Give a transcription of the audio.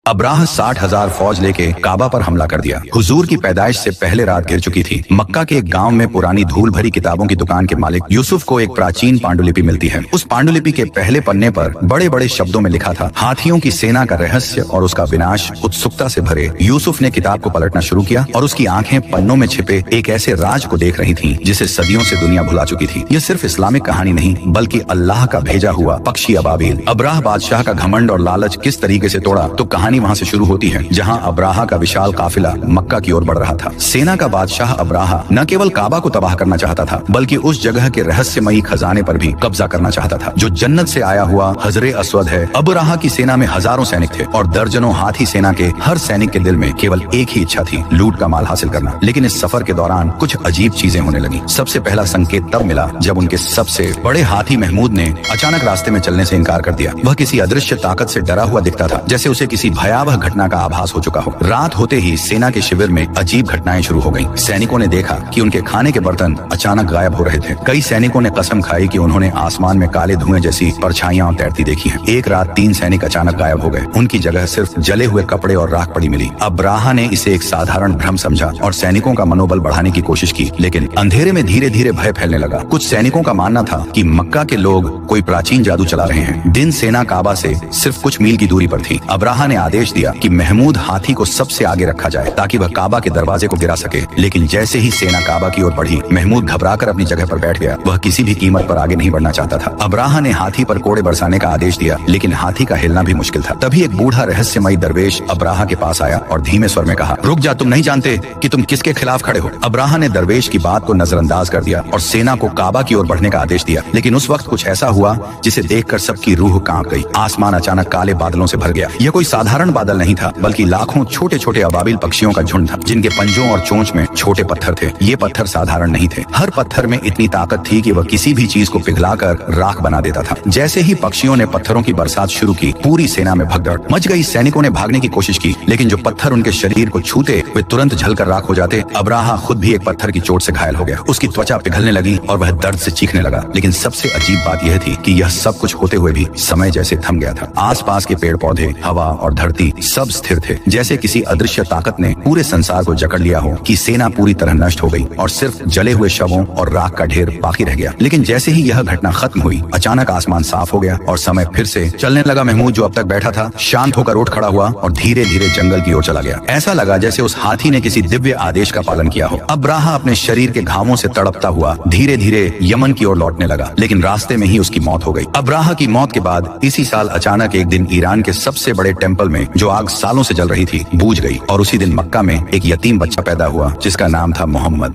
अब्राह 60,000 फौज लेके काबा पर हमला कर दिया। हुजूर की पैदाइश से पहले रात गिर चुकी थी। मक्का के एक गांव में पुरानी धूल भरी किताबों की दुकान के मालिक यूसुफ को एक प्राचीन पांडुलिपि मिलती है। उस पांडुलिपि के पहले पन्ने पर बड़े बड़े शब्दों में लिखा था, हाथियों की सेना का रहस्य और उसका विनाश। उत्सुकता से भरे यूसुफ ने किताब को पलटना शुरू किया और उसकी आंखें पन्नों में छिपे एक ऐसे राज को देख रही थीं जिसे सदियों से दुनिया भुला चुकी थी। यह सिर्फ इस्लामिक कहानी नहीं बल्कि अल्लाह का भेजा हुआ पक्षी अबाबील। अब्राह बादशाह का घमंड और लालच किस तरीके से तोड़ा तो कहानी वहाँ से शुरू होती है, जहां अब्राहा का विशाल काफिला मक्का की ओर बढ़ रहा था। सेना का बादशाह अब्राहा न केवल काबा को तबाह करना चाहता था बल्कि उस जगह के रहस्यमयी खजाने पर भी कब्जा करना चाहता था जो जन्नत से आया हुआ हजरे अस्वद है। अब्राहा की सेना में हजारों सैनिक थे और दर्जनों हाथी। सेना के हर सैनिक के दिल में केवल एक ही इच्छा थी, लूट का माल हासिल करना। लेकिन इस सफर के दौरान कुछ अजीब चीजें होने लगी। सबसे पहला संकेत तब मिला जब उनके सबसे बड़े हाथी महमूद ने अचानक रास्ते में चलने से इनकार कर दिया। वह किसी अदृश्य ताकत से डरा हुआ दिखता था, जैसे उसे किसी भयावह घटना का आभास हो चुका हो। रात होते ही सेना के शिविर में अजीब घटनाएं शुरू हो गईं। सैनिकों ने देखा कि उनके खाने के बर्तन अचानक गायब हो रहे थे। कई सैनिकों ने कसम खाई कि उन्होंने आसमान में काले धुएं जैसी परछाइयां तैरती देखी हैं। एक रात 3 सैनिक अचानक गायब हो गए। उनकी जगह सिर्फ जले हुए कपड़े और राख पड़ी मिली। अब्राहा ने इसे एक साधारण भ्रम समझा और सैनिकों का मनोबल बढ़ाने की कोशिश की, लेकिन अंधेरे में धीरे धीरे भय फैलने लगा। कुछ सैनिकों का मानना था कि मक्का के लोग कोई प्राचीन जादू चला रहे हैं। दिन सेना काबा से सिर्फ कुछ मील की दूरी पर थी। अब्राहा ने आदेश दिया कि महमूद हाथी को सबसे आगे रखा जाए ताकि वह काबा के दरवाजे को गिरा सके। लेकिन जैसे ही सेना काबा की ओर बढ़ी, महमूद घबराकर अपनी जगह पर बैठ गया। वह किसी भी कीमत पर आगे नहीं बढ़ना चाहता था। अब्राहा ने हाथी पर कोड़े बरसाने का आदेश दिया, लेकिन हाथी का हिलना भी मुश्किल था। तभी एक बूढ़ा रहस्यमयी दरवेश अब्राहा के पास आया और धीमे स्वर में कहा, रुक जा, तुम नहीं जानते कि तुम किसके खिलाफ खड़े हो। अब्राहा ने दरवेश की बात को नजरअंदाज कर दिया और सेना को काबा की ओर बढ़ने का आदेश दिया। लेकिन उस वक्त कुछ ऐसा हुआ जिसे देखकर सबकी रूह कांप गई। आसमान अचानक काले बादलों से भर गया। यह कोई साधारण बादल नहीं था बल्कि लाखों छोटे छोटे अबाबिल पक्षियों का झुंड था, जिनके पंजों और चोंच में छोटे पत्थर थे। ये पत्थर साधारण नहीं थे। हर पत्थर में इतनी ताकत थी कि वह किसी भी चीज को पिघलाकर राख बना देता था। जैसे ही पक्षियों ने पत्थरों की बरसात शुरू की, पूरी सेना में भगदड़ मच गई। सैनिकों ने भागने की कोशिश की, लेकिन जो पत्थर उनके शरीर को छूते वे तुरंत जलकर राख हो जाते। अब्राहा खुद भी एक पत्थर की चोट से घायल हो गया। उसकी त्वचा पिघलने लगी और वह दर्द से चीखने लगा। लेकिन सबसे अजीब बात यह थी कि यह सब कुछ होते हुए भी समय जैसे थम गया था। आसपास के पेड़ पौधे, हवा और धरती सब स्थिर थे, जैसे किसी अदृश्य ताकत ने पूरे संसार को जकड़ लिया हो। कि सेना पूरी तरह नष्ट हो गई और सिर्फ जले हुए शवों और राख का ढेर बाकी रह गया। लेकिन जैसे ही यह घटना खत्म हुई, अचानक आसमान साफ हो गया और समय फिर से चलने लगा। महमूद जो अब तक बैठा था, शांत होकर उठ खड़ा हुआ और धीरे धीरे जंगल की ओर चला गया। ऐसा लगा जैसे उस हाथी ने किसी दिव्य आदेश का पालन किया हो। अब्राहा अपने शरीर के घावों से तड़पता हुआ धीरे धीरे यमन की ओर लौटने लगा, लेकिन रास्ते में ही उसकी मौत हो गई। अब्राहा की मौत के बाद इसी साल अचानक एक दिन ईरान के सबसे बड़े टेम्पल में जो आग सालों से जल रही थी, बूझ गई और उसी दिन मक्का में एक यतीम बच्चा पैदा हुआ जिसका नाम था मोहम्मद।